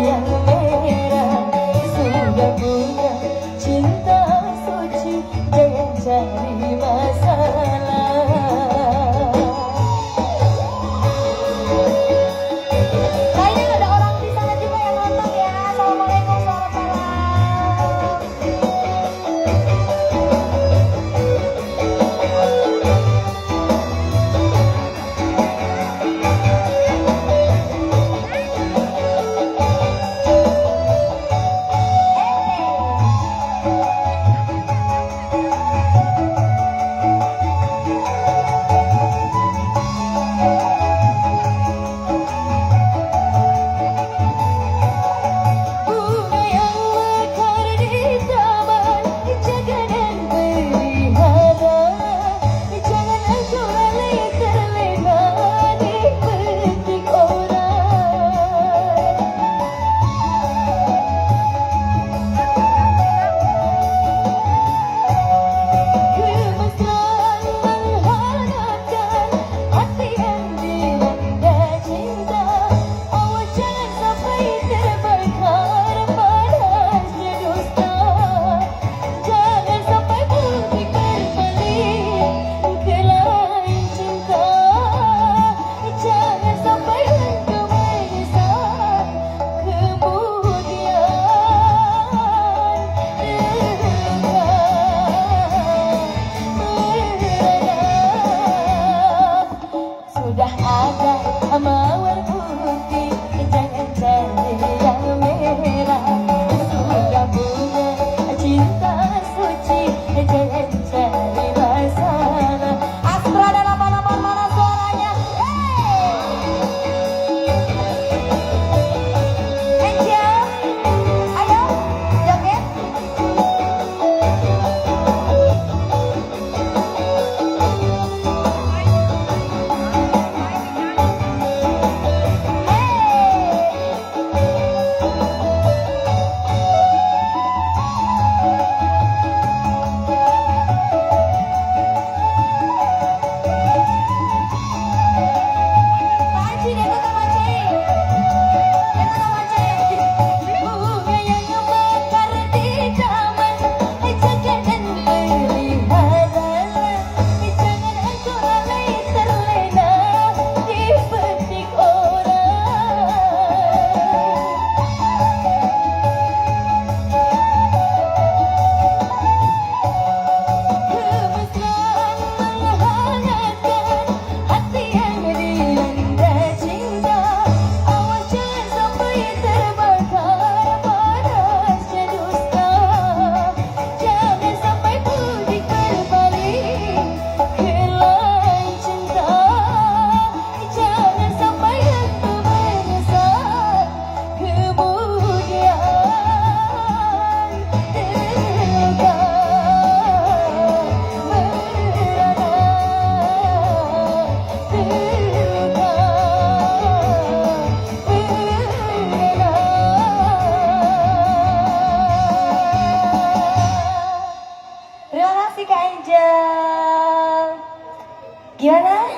yang merah. Sudah punya cinta suci, jangan cari masalah. Kayaknya ada orang di sana juga yang nonton ya. Assalamualaikum, selamat malam. Sudah ada mawar putih, jangan cari yang merah. Sudah punya cinta suci, jangan cari masalah. Astra dalam mana suaranya? Angel, ayo joget. Terima kasih Kak Angel. Gimana?